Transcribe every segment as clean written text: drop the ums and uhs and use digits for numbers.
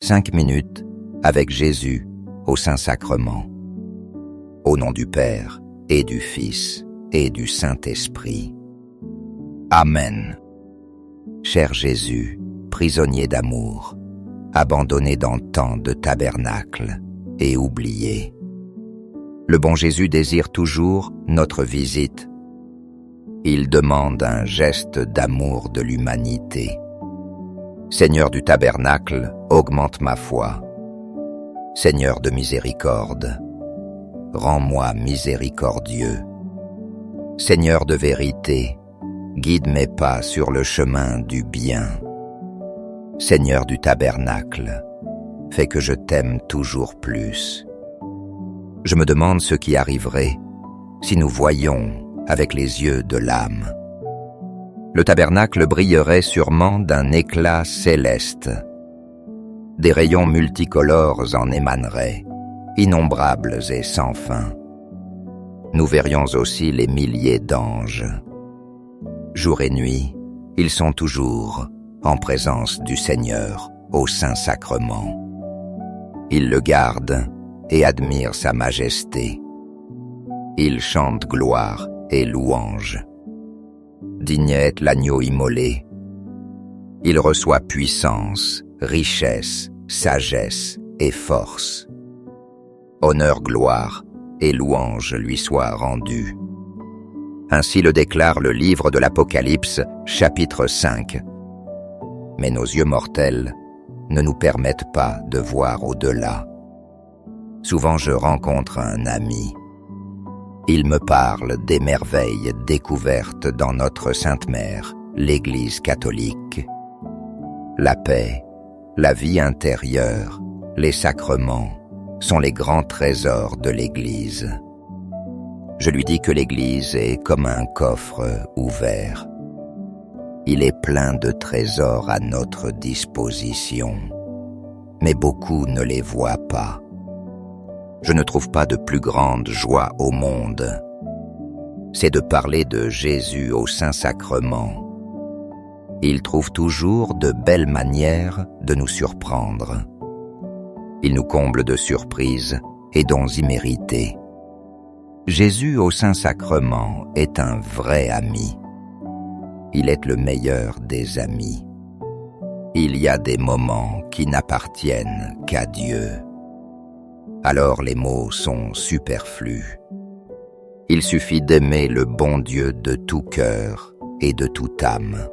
5 minutes avec Jésus au Saint-Sacrement. Au nom du Père et du Fils et du Saint-Esprit. Amen. Cher Jésus, prisonnier d'amour, abandonné dans tant de tabernacles et oublié. Le bon Jésus désire toujours notre visite. Il demande un geste d'amour de l'humanité. Seigneur du tabernacle, augmente ma foi. Seigneur de miséricorde, rends-moi miséricordieux. Seigneur de vérité, guide mes pas sur le chemin du bien. Seigneur du tabernacle, fais que je t'aime toujours plus. Je me demande ce qui arriverait si nous voyions avec les yeux de l'âme. Le tabernacle brillerait sûrement d'un éclat céleste. Des rayons multicolores en émaneraient, innombrables et sans fin. Nous verrions aussi les milliers d'anges. Jour et nuit, ils sont toujours en présence du Seigneur au Saint-Sacrement. Ils le gardent et admirent sa majesté. Ils chantent gloire et louange. Digne est l'agneau immolé. Il reçoit puissance, richesse, sagesse et force. Honneur, gloire et louange lui soient rendus. Ainsi le déclare le livre de l'Apocalypse, chapitre 5. Mais nos yeux mortels ne nous permettent pas de voir au-delà. Souvent je rencontre un ami. Il me parle des merveilles découvertes dans notre Sainte Mère, l'Église catholique. La paix, la vie intérieure, les sacrements sont les grands trésors de l'Église. Je lui dis que l'Église est comme un coffre ouvert. Il est plein de trésors à notre disposition, mais beaucoup ne les voient pas. Je ne trouve pas de plus grande joie au monde. C'est de parler de Jésus au Saint-Sacrement. Il trouve toujours de belles manières de nous surprendre. Il nous comble de surprises et dons immérités. Jésus au Saint-Sacrement est un vrai ami. Il est le meilleur des amis. Il y a des moments qui n'appartiennent qu'à Dieu. Alors les mots sont superflus. Il suffit d'aimer le bon Dieu de tout cœur et de toute âme.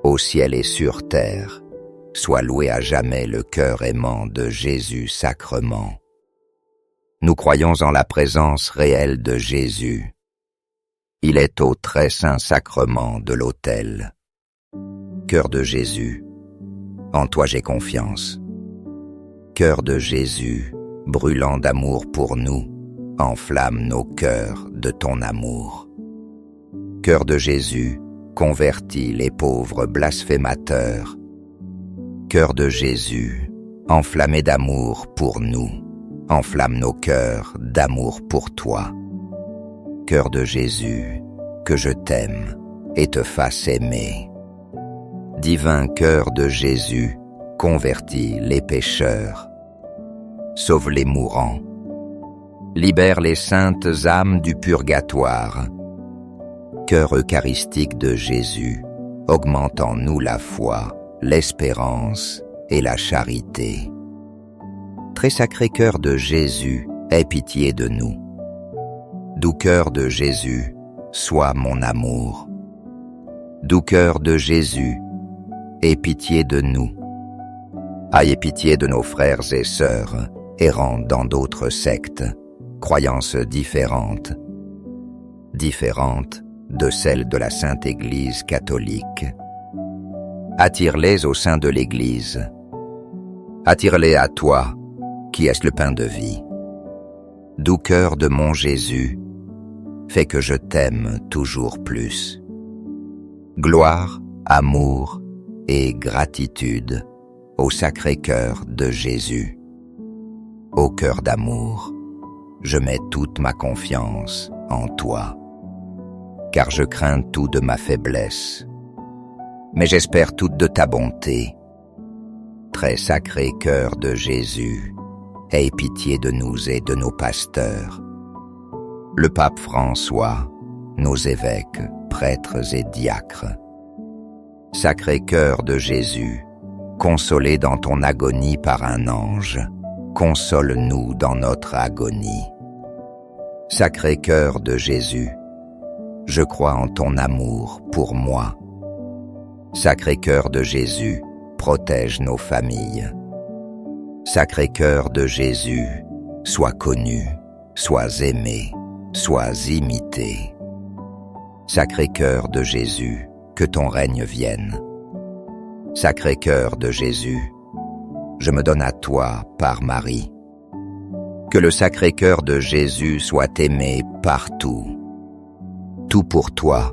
Au ciel et sur terre, soit loué à jamais le cœur aimant de Jésus sacrement. Nous croyons en la présence réelle de Jésus. Il est au très saint sacrement de l'autel. Cœur de Jésus, en toi j'ai confiance. Cœur de Jésus, brûlant d'amour pour nous, enflamme nos cœurs de ton amour. Cœur de Jésus, convertis les pauvres blasphémateurs. Cœur de Jésus, enflammé d'amour pour nous, enflamme nos cœurs d'amour pour toi. Cœur de Jésus, que je t'aime et te fasse aimer. Divin cœur de Jésus, convertis les pécheurs. Sauve les mourants. Libère les saintes âmes du purgatoire. Cœur eucharistique de Jésus, augmente en nous la foi, l'espérance et la charité. Très sacré cœur de Jésus, aie pitié de nous. Doux cœur de Jésus, sois mon amour. Doux cœur de Jésus, aie pitié de nous. Ayez pitié de nos frères et sœurs, errant dans d'autres sectes, croyances différentes de celles de la Sainte Église catholique. Attire-les au sein de l'Église. Attire-les à toi, qui es le pain de vie. Doux cœur de mon Jésus, fais que je t'aime toujours plus. Gloire, amour et gratitude au Sacré-Cœur de Jésus. Ô cœur d'amour, je mets toute ma confiance en toi, car je crains tout de ma faiblesse, mais j'espère toute de ta bonté. Très sacré cœur de Jésus, aie pitié de nous et de nos pasteurs. Le pape François, nos évêques, prêtres et diacres. Sacré cœur de Jésus, consolé dans ton agonie par un ange, console-nous dans notre agonie. Sacré cœur de Jésus, je crois en ton amour pour moi. Sacré cœur de Jésus, protège nos familles. Sacré cœur de Jésus, sois connu, sois aimé, sois imité. Sacré cœur de Jésus, que ton règne vienne. Sacré cœur de Jésus, je me donne à toi par Marie. Que le sacré cœur de Jésus soit aimé partout. Tout pour toi,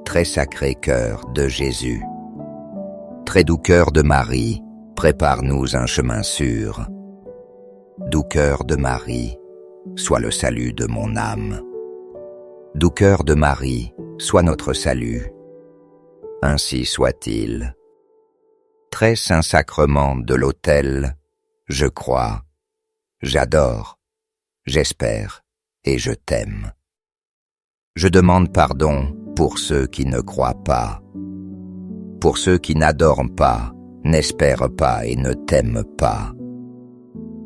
très sacré cœur de Jésus. Très doux cœur de Marie, prépare-nous un chemin sûr. Doux cœur de Marie, sois le salut de mon âme. Doux cœur de Marie, sois notre salut. Ainsi soit-il. Très saint sacrement de l'autel, je crois, j'adore, j'espère et je t'aime. Je demande pardon pour ceux qui ne croient pas, pour ceux qui n'adorent pas, n'espèrent pas et ne t'aiment pas.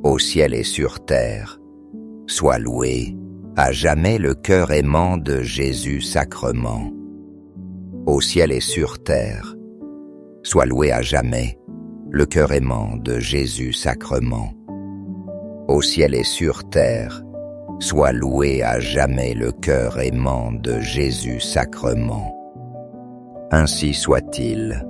Au ciel et sur terre, sois loué à jamais le cœur aimant de Jésus sacrement. Au ciel et sur terre, sois loué à jamais le cœur aimant de Jésus sacrement. Au ciel et sur terre, sois loué à jamais le cœur aimant de Jésus sacrement. Ainsi soit-il.